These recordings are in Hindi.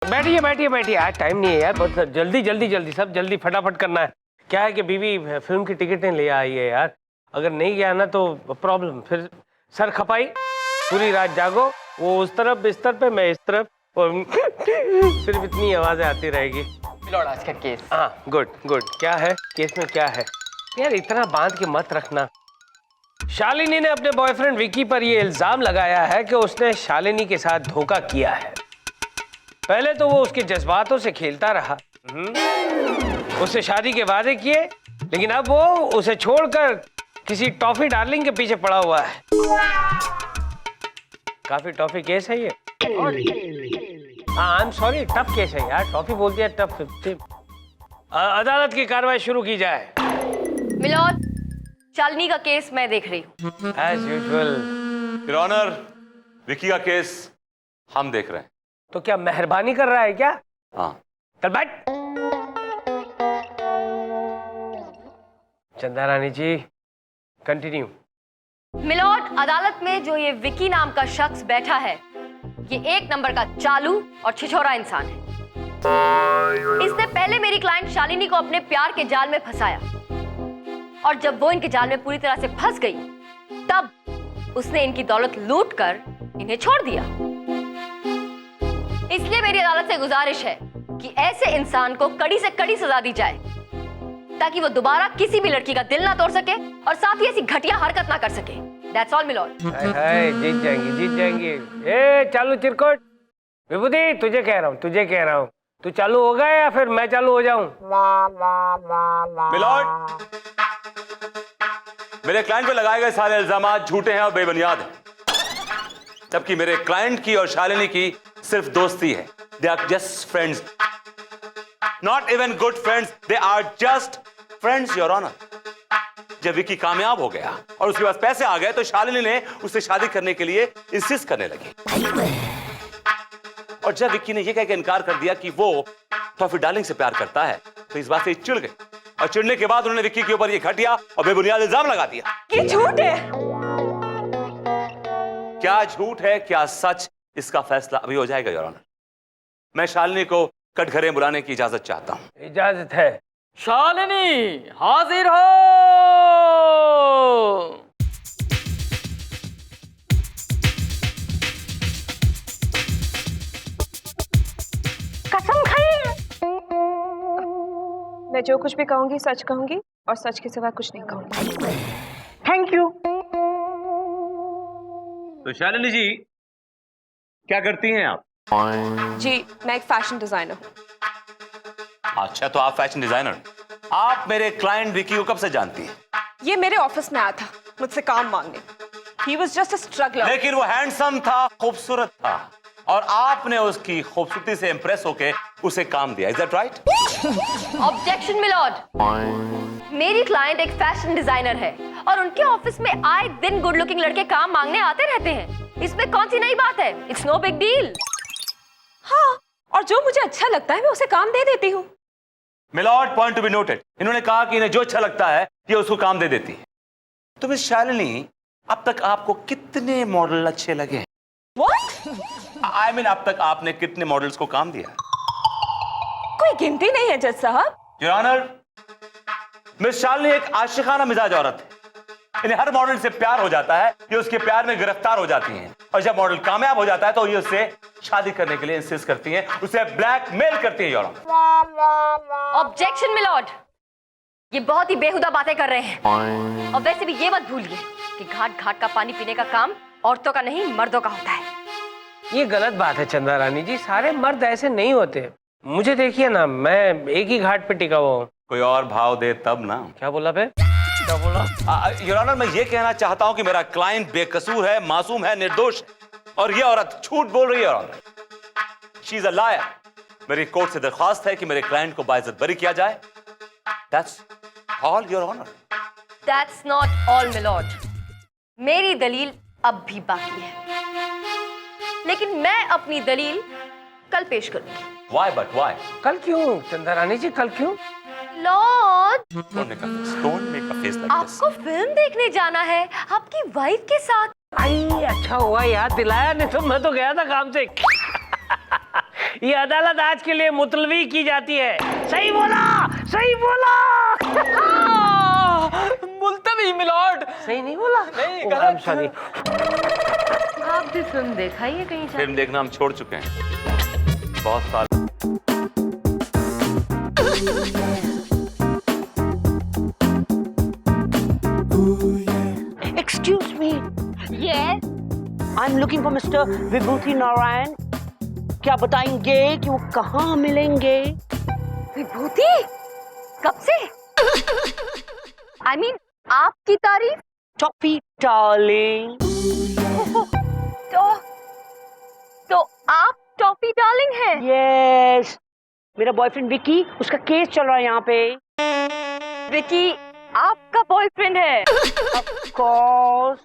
बैठिए बैठिए बैठिए, आज टाइम नहीं है यार, बहुत जल्दी जल्दी जल्दी सब जल्दी फटाफट करना है। क्या है कि बीवी फिल्म की टिकटें ले आई है यार, अगर नहीं गया ना तो प्रॉब्लम, फिर सर खपाई, पूरी रात जागो, वो उस तरफ बिस्तर पे, मैं इस तरफ, और सिर्फ इतनी आवाजें आती रहेगी। लॉर्ड आज का केस। हाँ गुड गुड, क्या है केस में, क्या है यार, इतना बांध के मत रखना। शालिनी ने अपने बॉयफ्रेंड विकी पर यह इल्जाम लगाया है कि उसने शालिनी के साथ धोखा किया है। पहले तो वो उसके जज्बातों से खेलता रहा, उससे शादी के वादे किए, लेकिन अब वो उसे छोड़कर किसी टॉफी डार्लिंग के पीछे पड़ा हुआ है। काफी टॉफी केस है ये। हाँ I am sorry, tough case है यार, टॉफी बोल दिया, टफ। अदालत की कार्रवाई शुरू की जाए। मिलॉर्ड, शालिनी का केस मैं देख रही हूँ। As usual. Your honour, Vicky का केस हम देख रहे हैं। तो क्या मेहरबानी कर रहा है क्या? हाँ। चल बैठ। चंदा रानी जी कंटिन्यू। मिलॉर्ड, अदालत में जो ये विकी नाम का शख्स बैठा है, ये एक नंबर का चालू और छिछोरा इंसान है। इसने पहले मेरी क्लाइंट शालिनी को अपने प्यार के जाल में फंसाया, और जब वो इनके जाल में पूरी तरह से फंस गई, तब उसने इनकी दौलत लूट कर इन्हें छोड़ दिया। इसलिए मेरी अदालत से गुजारिश है कि ऐसे इंसान को कड़ी से कड़ी सजा दी जाए, ताकि वो दोबारा किसी भी लड़की का दिल ना तोड़ सके और साथ ही ऐसी घटिया हरकत ना कर सके। That's all, milord. हाय जीत जाएंगी, जीत जाएंगी। ए चालू चिरकुट, विभूति तुझे कह रहा हूँ, तुझे कह रहा हूँ, तू चालू होगा या फिर मैं चालू हो जाऊं? मिलॉर्ड, मेरे क्लाइंट पे लगाए गए सारे इल्जाम झूठे हैं और बेबुनियाद हैं, जबकि मेरे क्लाइंट की और शालिनी की सिर्फ दोस्ती है। They are just friends, not even good friends, they are just friends your honour. जब विकी कामयाब हो गया और उसके पास पैसे आ गए तो शालिनी ने उससे शादी करने के लिए इंसिस्ट करने लगी, और जब विकी ने यह कह के इनकार कर दिया कि वो टॉफी डार्लिंग से प्यार करता है, तो इस बात से चिढ़ गए, और चिढ़ने के बाद उन्होंने विकी के ऊपर यह घटिया और बेबुनियाद इल्जाम लगा दिया। ये झूठ है। क्या झूठ है क्या सच, इसका फैसला अभी हो जाएगा योर ऑनर। मैं शालिनी को कटघरे बुलाने की इजाजत चाहता हूं। इजाजत है। शालिनी हाजिर हो। कसम खाई। मैं जो कुछ भी कहूंगी सच कहूंगी, और सच के सिवा कुछ नहीं कहूंगी। Thank you. तो शालिनी जी क्या करती हैं आप? जी मैं एक फैशन डिजाइनर हूँ। अच्छा, तो आप फैशन डिजाइनर। आप मेरे क्लाइंट विकी को कब से जानती हैं? ये मेरे ऑफिस में आया था मुझसे काम मांगने। He was just a struggler. लेकिन वो हैंडसम था, खूबसूरत था, और आपने उसकी खूबसूरती से इंप्रेस होके उसे काम दिया। Is that right? Objection milord, मेरी क्लाइंट एक फैशन डिजाइनर है और उनके ऑफिस में आए दिन गुड लुकिंग लड़के काम मांगने आते रहते हैं। इसमें कौन सी नई बात है? It's no big deal. हाँ, और जो मुझे अच्छा लगता है मैं उसे काम दे देती हूँ। Milord, point to be noted. इन्होंने कहा कि इन्हें जो अच्छा लगता है ये उसको काम दे देती है। तो मिस शालिनी, अब तक आपको कितने मॉडल अच्छे लगे? What? I mean, अब तक आपने कितने मॉडल्स को काम दिया? कोई गिनती नहीं है जज साहब। योर ऑनर, मिस शालिनी एक आशिकाना मिजाज औरत है। इन्हें हर मॉडल से प्यार हो जाता है, ये उसके प्यार में गिरफ्तार हो जाती हैं, और जब मॉडल कामयाब हो जाता है तो ये उससे शादी करने के लिए इंसिस्ट करती हैं, उसे ब्लैकमेल करती हैं। Your honour. ऑब्जेक्शन मिलॉर्ड, ये बहुत ही बेहुदा बातें कर रहे हैं, और वैसे भी ये मत भूलिए कि घाट घाट का पानी पीने का काम औरतों का नहीं मर्दों का होता है। ये गलत बात है चंदा रानी जी, सारे मर्द ऐसे नहीं होते। मुझे देखिए ना, मैं एक ही घाट पे टिका हुआ हूँ। कोई और भाव दे तब ना। क्या बोला बे? क्या बोला? योर ऑनर, मैं ये कहना चाहता हूं कि मेरा क्लाइंट बेकसूर है, मासूम है, निर्दोष, और ये औरत झूठ बोल रही है। Your honour, she is a liar. मेरी कोर्ट से दरख्वास्त है कि मेरे क्लाइंट को बाइज्जत बरी किया जाए। That's all your honour. That's not all milord, मेरी दलील अब भी बाकी है, लेकिन मैं अपनी दलील कल पेश करूंगी। Why but why? कल क्यों चंदा रानी जी, कल क्यों? Lord, Don't make a face like this. आपको फिल्म देखने जाना है आपकी वाइफ के साथ। आई अच्छा हुआ याद दिलाया, नहीं तो मैं तो गया था काम से। ये अदालत आज के लिए मुतलवी की जाती है। सही बोला, सही बोला। मुल्तवी मिलॉर्ड। सही नहीं बोला? नहीं, Oh, गलत। I'm sorry। आप भी फिल्म देखा ही है कहीं से? फिल्म देखना हम छोड़ चुके हैं बहुत साल। Excuse me, Yes. I'm looking for Mr. विभूति नारायण। क्या बताएंगे कि वो कहाँ मिलेंगे? विभूति? कब से? I mean, आपकी तारीफ? Toffee darling. तो आप टॉफी डार्लिंग हैं? यस, मेरा बॉयफ्रेंड विकी, उसका केस चल रहा है यहाँ पे। विकी आपका बॉयफ्रेंड है? Of course,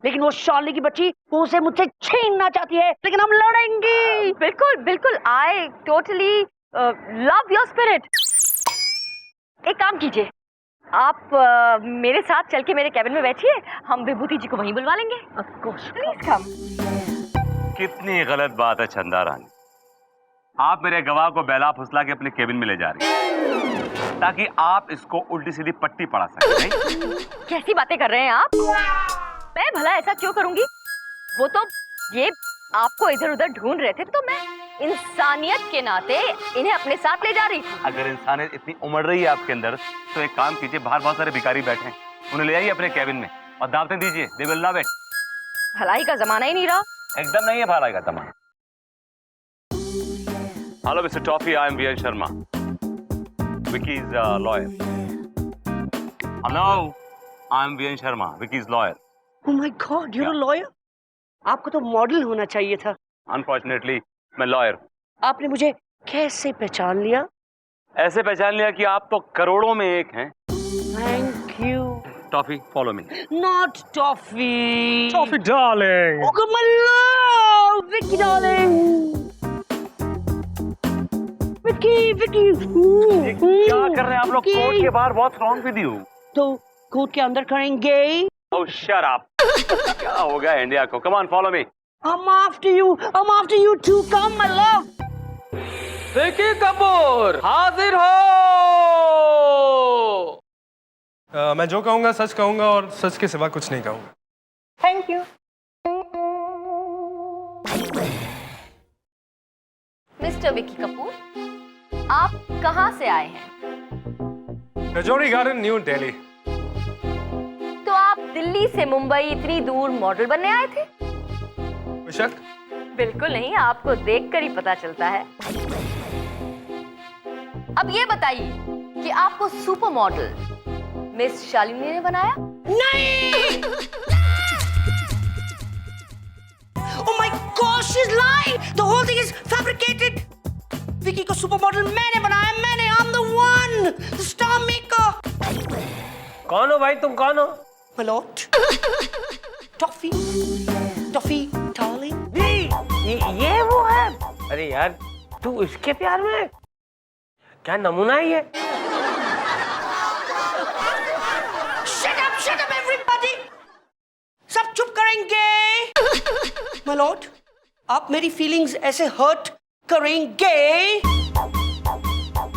लेकिन वो शालिनी की बच्ची वो उसे मुझसे छीनना चाहती है, लेकिन हम लड़ेंगे। बिल्कुल बिल्कुल, I totally love your spirit. एक काम कीजिए, आप मेरे साथ चल के मेरे कैबिन में बैठिए, हम विभूति जी को वहीं बुलवा लेंगे। Of course, please come. कितनी गलत बात है चंदा रानी, आप मेरे गवाह को बेला फुसला के अपने केबिन में ले जा रही हैं ताकि आप इसको उल्टी सीधी पट्टी पढ़ा सकें। नहीं? कैसी बातें कर रहे हैं आप? मैं भला ऐसा क्यों करूंगी? वो तो ये आपको इधर उधर ढूंढ रहे थे तो मैं इंसानियत के नाते इन्हें अपने साथ ले जा रही थी। अगर इंसानियत इतनी उमड़ रही है आपके अंदर तो एक काम कीजिए, बाहर बहुत सारे भिखारी बैठे हैं, उन्हें ले जाइए अपने केबिन में और दावतें दीजिए। They will love it. भलाई का जमाना ही नहीं रहा। एकदम नहीं है भलाई का जमाना। Hello mister Toffee, I am VN Sharma, Vicky's lawyer. Hello, I am VN Sharma, Vicky's lawyer. oh my God, you're a lawyer? आपको तो मॉडल होना चाहिए था। अनफॉर्चुनेटली मैं लॉयर हूँ। आपने मुझे कैसे पहचान लिया? ऐसे पहचान लिया कि आप तो करोड़ों में एक हैं। Thank you. Toffee follow me. Not toffee. Toffee darling. Oh, my love, Vicky darling. Vicky. क्या कर रहे हैं आप लोग कोर्ट के बाहर? बहुत रॉन्ग विद यू। तो कोर्ट के अंदर करेंगे। Oh, shut up. क्या हो गया इंडिया को? Come on, follow me. I'm after you. I'm after you too. Come, my love. Vicky Kapoor हाजिर हो। मैं जो कहूँगा सच कहूँगा और सच के सिवा कुछ नहीं कहूँगा। Thank you. Mister Vicky Kapoor, आप कहाँ से आए हैं? Rajouri garden, new Delhi. तो आप दिल्ली से मुंबई इतनी दूर मॉडल बनने आए थे? कोई शक? बिल्कुल नहीं, आपको देखकर ही पता चलता है। अब ये बताइए कि आपको सुपर मॉडल मिस शालिनी ने बनाया? नहीं! Oh my gosh, she's lying. The whole thing is fabricated. Vicky को सुपर मॉडल मैंने बनाया, मैंने। I'm the one, the star maker. कौन हो भाई, तुम कौन हो? My lord. Toffee, darling. ये वो है? अरे यार, तू इसके प्यार में है? क्या नमूना है ये? Shut up, everybody. सब चुप करेंगे। My lord, आप मेरी फीलिंग्स ऐसे हर्ट करेंगे?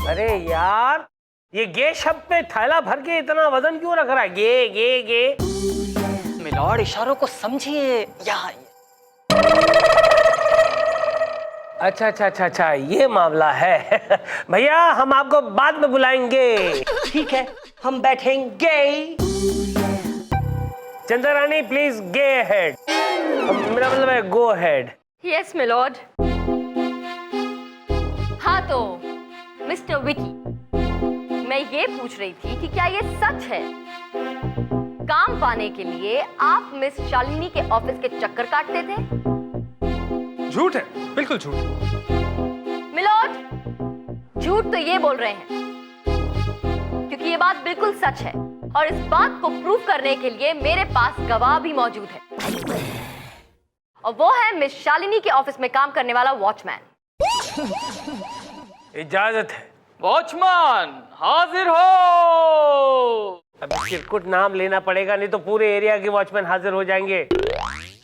अरे यार, ये गे शब्द पे थैला भर के इतना वजन क्यों रख रहा है? गे। मिलॉर्ड इशारों को समझिए। यहाँ अच्छा, ये मामला है। भैया, हम आपको बाद में बुलाएंगे। ठीक है, हम बैठेंगे। चंदा रानी, प्लीज गे अहेड। मेरा मतलब है गो अहेड। Yes milord. हाँ तो मिस्टर विकी, मैं ये पूछ रही थी कि क्या ये सच है? काम पाने के लिए आप मिस शालिनी के ऑफिस के चक्कर काटते थे? झूठ है, बिल्कुल झूठ। मिलॉर्ड, झूठ तो ये बोल रहे हैं क्योंकि ये बात बिल्कुल सच है और इस बात को प्रूव करने के लिए मेरे पास गवाह भी मौजूद है और वो है मिस शालिनी के ऑफिस में काम करने वाला वॉचमैन। इजाजत है। वॉचमैन हाजिर हो। अब चिरकुट नाम लेना पड़ेगा, नहीं तो पूरे एरिया के वॉचमैन हाजिर हो जाएंगे।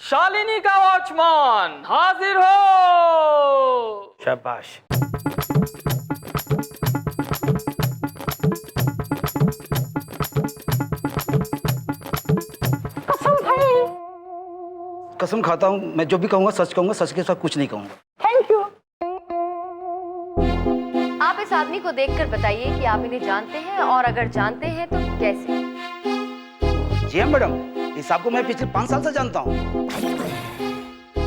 शालिनी का वॉचमैन हाजिर हो। शाबाश। कसम खाता हूँ, मैं जो भी कहूँगा सच कहूँगा, सच के साथ कुछ नहीं कहूँगा। आप इस आदमी को देखकर बताइए कि आप इन्हें जानते हैं, और अगर जानते हैं तो कैसे। जी हाँ मैडम, इस आपको मैं पिछले 5 साल से जानता हूँ।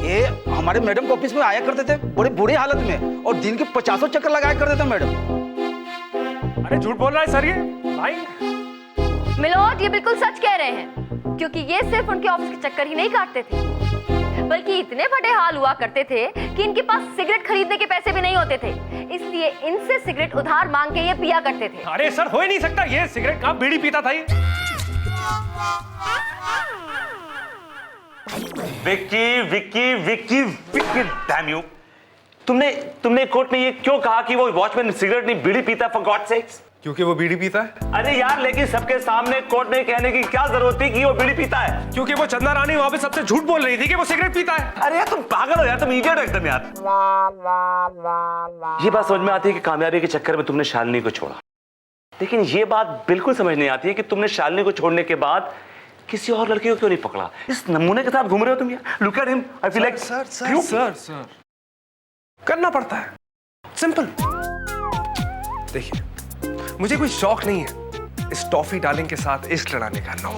ये हमारे मैडम के ऑफिस में आया करते थे बड़े बुरे हालत में, और दिन के 50 चक्कर लगाया करते थे मैडम। अरे झूठ बोल रहा है सर, ये लाइन। मिलोड, ये बिल्कुल सच कह रहे हैं, क्योंकि ये सिर्फ उनके ऑफिस के चक्कर ही नहीं काटते थे, बल्कि इतने फटे हाल हुआ करते थे कि इनके पास सिगरेट खरीदने के पैसे भी नहीं होते थे, इसलिए इनसे सिगरेट उधार मांग के ये पिया करते थे। अरे सर, हो ही नहीं सकता, ये सिगरेट कहाँ बीड़ी पीता था ये। विक्की विक्की विक्की विक्की डैम यू, तुमने कोर्ट में ये क्यों कहा कि वो वॉचमैन सिगरेट नहीं बीड़ी पीता, फॉर गॉड सेक्स? क्योंकि वो बीड़ी पीता है। अरे यार, लेकिन सबके सामने कोर्ट में कहने की क्या जरूरत थी कि वो बीड़ी पीता है? क्योंकि वो चंदा रानी वहां पे सबसे झूठ बोल रही थी कि वो सिगरेट पीता है। अरे यार, तुम पागल हो यार, तुम इडियट हो एकदम यार। ये बात समझ में आती है कि कामयाबी के चक्कर में तुमने शालिनी को छोड़ा, लेकिन ये बात बिल्कुल समझ नहीं आती है कि तुमने शालिनी को छोड़ने के बाद किसी और लड़की को क्यों नहीं पकड़ा। इस नमूने के साथ घूम रहे हो तुम यार। Look at him, I feel like sir करना पड़ता है, सिंपल। देखिए, मुझे कोई शौक नहीं है इस टॉफी डार्लिंग के साथ इश्क लड़ाने का, नो।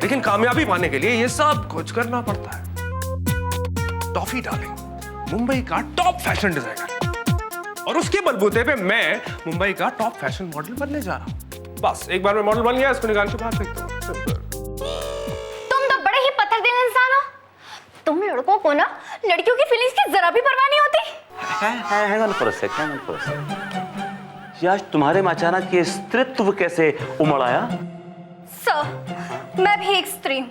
लेकिन कामयाबी पाने के लिए ये सब कुछ करना पड़ता है। टॉफी डार्लिंग मुंबई का टॉप फैशन डिजाइनर, और उसके बलबूते पे मैं मुंबई का टॉप फैशन मॉडल बनने जा रहा हूं। बस एक बार मैं मॉडल बन गया, इसको निकाल के बाहर फेंक दो। तुम तो बड़े ही पत्थरदिल इंसान हो। तुम लड़कों को ना लड़कियों की फीलिंग्स की जरा भी परवाह नहीं होती। hang on for a second। यार, तुम्हारे में अचानक ये स्त्रीत्व कैसे उमड़ आया? सर, मैं भी एक स्त्री हूँ।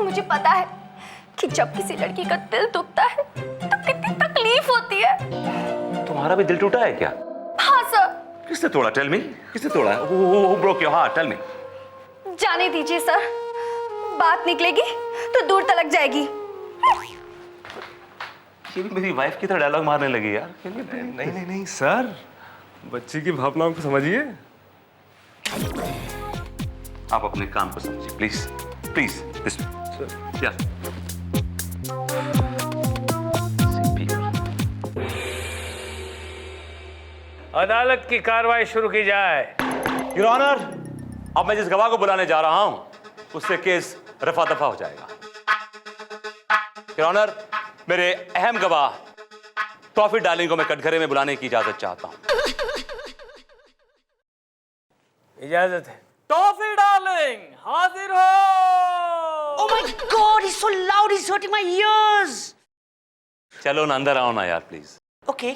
मुझे पता है कि जब किसी लड़की का दिल दुखता है तो कितनी तकलीफ होती है। तुम्हारा भी दिल टूटा है क्या? हाँ सर। किसने तोड़ा? टेल मी, किसने तोड़ा? Who broke your heart? Tell me। जाने दीजिए सर, बात निकलेगी तो दूर तलक जाएगी। ये भी मेरी वाइफ की तरह डायलॉग मारने लगी यार। नहीं सर, बच्ची की भावनाओं को समझिए। आप अपने काम को समझिए, प्लीज प्लीज। दिस या अदालत की कार्रवाई शुरू की जाए। योर ऑनर, अब मैं जिस गवाह को बुलाने जा रहा हूं उससे केस रफा दफा हो जाएगा। योर ऑनर, मेरे अहम गवाह टॉफी डार्लिंग को मैं कटघरे में बुलाने की इजाजत चाहता हूं। इजाजत है। टॉफी डार्लिंग हाजिर हो। Oh my God, he's so loud, he's hurting my ears. चलो ना, अंदर आओ ना यार, प्लीज। Okay.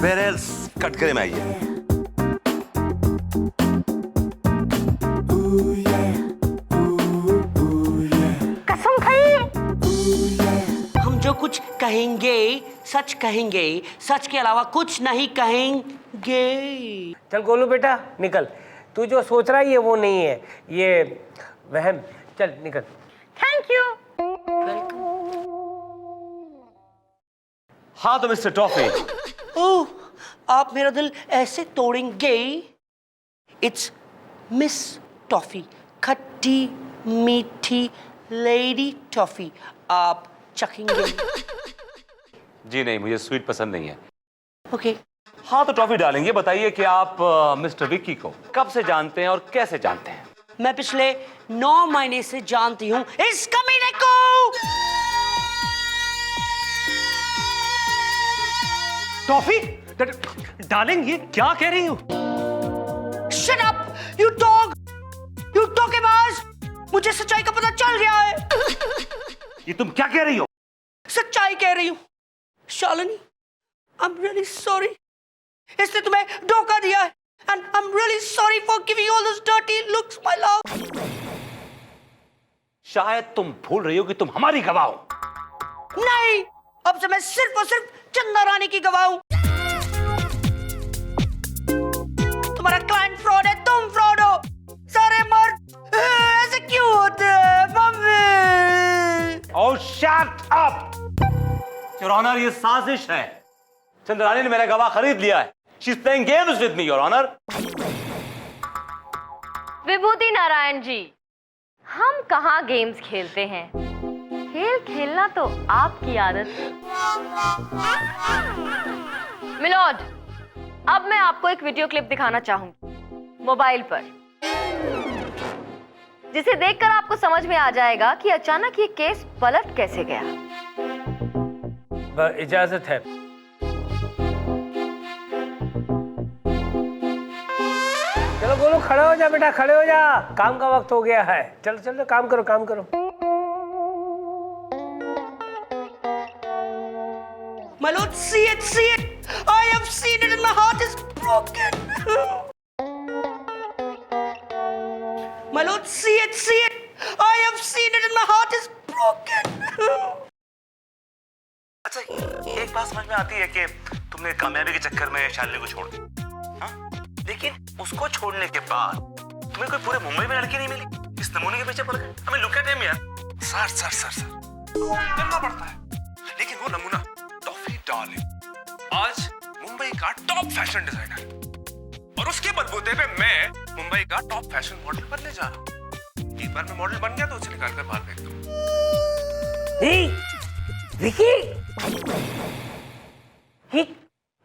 Where else? कटघरे में आइए। कसम खाइए। हम जो कुछ कहेंगे सच कहेंगे, सच के अलावा कुछ नहीं कहेंगे। चल गोलू बेटा निकल, तू जो सोच रहा है ये वो नहीं है, ये वहम। चल निकल। Thank you. हाँ तो मिस्टर टॉफी, ओह, आप मेरा दिल ऐसे तोड़ेंगे। इट्स मिस टॉफी, खट्टी मीठी लेडी टॉफी, आप चखेंगे? जी नहीं, मुझे स्वीट पसंद नहीं है। ओके। हाँ तो टॉफी डालेंगे। बताइए कि आप मिस्टर विक्की को कब से जानते हैं और कैसे जानते हैं? मैं पिछले 9 महीने से जानती हूँ इस कमीने को। टॉफी डार्लिंग, ये क्या कह रही हो? Shut up, you dog, you धोखेबाज। मुझे सच्चाई का पता चल गया है। ये तुम क्या कह रही हो? सच्चाई कह रही हूँ। Shalini, I'm really sorry। इसने तुम्हें धोखा दिया है, and I'm really sorry for giving you all those dirty looks, my love। शायद तुम भूल रही हो कि तुम हमारी गवाह हो। नहीं, अब से मैं सिर्फ और सिर्फ चंदा रानी की गवाह हूँ। तुम्हारा क्लाइंट फ्रॉड है, तुम फ्रॉड हो। सारे मर्द ऐसे क्यों होते हैं mummy? Oh, shut up! Your Honor, ये साजिश है। चंद्रानी ने मेरा गवाह खरीद लिया है। She's playing games with me, Your Honor. विभूति नारायण जी, हम कहाँ गेम्स खेलते हैं, खेल खेलना तो आपकी आदत है। मिलोड, अब मैं आपको एक वीडियो क्लिप दिखाना चाहूंगी मोबाइल पर, जिसे देखकर आपको समझ में आ जाएगा कि अचानक ये केस पलट कैसे गया। इजाजत है। चलो गोलू, खड़े हो जा बेटा, खड़े हो जा, काम का वक्त हो गया है। चलो चलो, काम करो काम करो। My lord, see it, see it. I have seen it and my heart is broken. My lord, see it, see it. I have seen it and my heart is broken. अच्छा, एक बात समझ में आती है कि तुमने कामयाबी के चक्कर में शालिनी को छोड़ दिया, हाँ? लेकिन उसको छोड़ने के बाद तुम्हें कोई पूरे मुंबई में लड़की नहीं मिली? इस नमूने के पीछे पड़ गए? हमें लुक एट हिम यार। सर करना पड़ता है, लेकिन वो नमूना टॉफी डार्लिंग आज मुंबई का टॉप फैशन डिजाइनर है, और उसके बलबूते पे मैं मुंबई का टॉप फैशन मॉडल बनने जा रहा हूँ। एक बार मैं मॉडल बन गया तो उसे निकाल कर बाहर फेंक दूँ। विकी,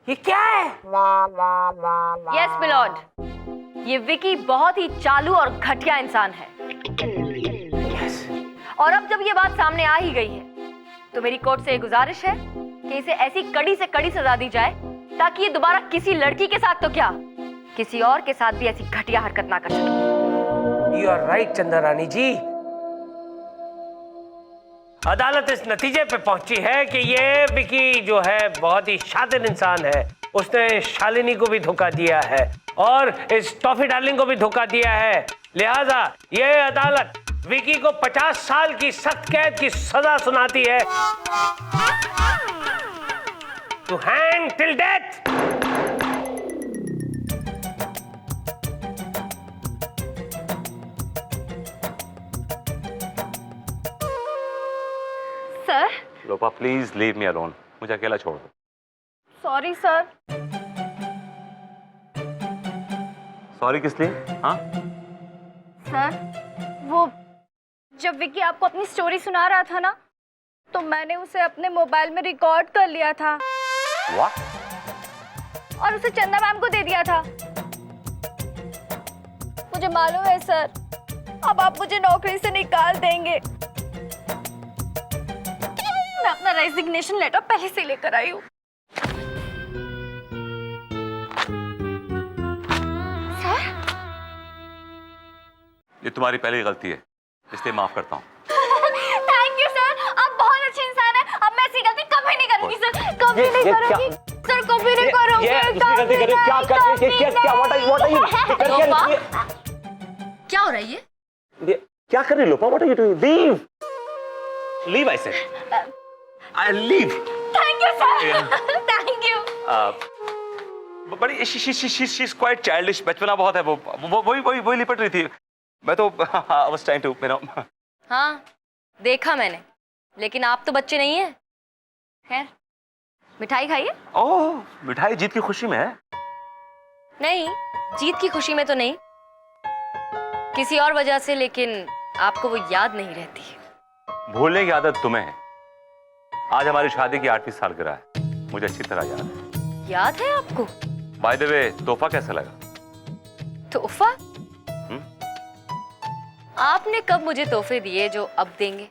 ये क्या है? यस मिलोड, ये विकी बहुत ही चालू और घटिया इंसान है। और अब जब ये बात सामने आ ही गई है, तो मेरी कोर्ट से ये गुजारिश है कि इसे ऐसी कड़ी से कड़ी सजा दी जाए ताकि ये दोबारा किसी लड़की के साथ तो क्या, किसी और के साथ भी ऐसी घटिया हरकत ना कर सके। यू आर राइट चंद्रा रानी जी। अदालत इस नतीजे पे पहुंची है कि ये विकी जो है बहुत ही शातिर इंसान है। उसने शालिनी को भी धोखा दिया है और इस टॉफी डार्लिंग को भी धोखा दिया है। लिहाजा ये अदालत विकी को 50 साल की सख्त कैद की सजा सुनाती है, to hang till death. Sir, Lopa, please leave me alone. मुझे अकेला छोड़ दो। Sorry sir. सॉरी किस लिए? हाँ? सर, वो जब विकी आपको अपनी स्टोरी सुना रहा था ना, तो मैंने उसे अपने मोबाइल में रिकॉर्ड कर लिया था। What? और उसे चंदा मैम को दे दिया था। मुझे मालूम है सर, अब आप मुझे नौकरी से निकाल देंगे। मैं अपना रेजिग्नेशन लेटर पहले से लेकर आई हूँ। सर, ये तुम्हारी पहली गलती है, इसलिए माफ करता हूँ। थैंक यू सर, आप बहुत अच्छे इंसान हैं। अब मैं ऐसी गलती कभी नहीं करूंगी सर, कभी नहीं करूंगी सर, कभी नहीं करूंगी। क्या हो रहा है ये? क्या कर रही लोपा? What are you doing? Leave! Leave, I said. I leave. Thank you sir, thank you. बड़ी she's quite childish. बचपना बहुत है। वो वही लिपट रही थी। मैं तो I was trying to, you know. हाँ, देखा मैंने, लेकिन आप तो बच्चे नहीं हैं। खैर, मिठाई खाइए। ओह, मिठाई जीत की खुशी में है? नहीं, जीत की खुशी में तो नहीं, किसी और वजह से, लेकिन आपको वो याद नहीं रहती। भूलने की आदत तुम्हें है। आज हमारी शादी की 8वीं सालगिरह है, मुझे अच्छी तरह याद है। याद है आपको? बाय द वे, तोहफा कैसा लगा? तोहफा? आपने कब मुझे तोहफे दिए जो अब देंगे?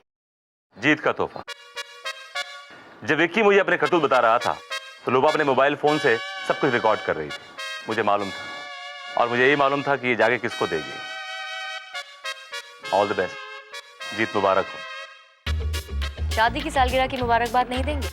जीत का तोहफा। जब विक्की मुझे अपने करतूत बता रहा था, तो लोबा अपने मोबाइल फोन से सब कुछ रिकॉर्ड कर रही थी। मुझे मालूम था, और मुझे यही मालूम था कि ये जाके किसको देगी। ऑल द बेस्ट, जीत मुबारक हो। शादी की सालगिरह की मुबारकबाद नहीं देंगे?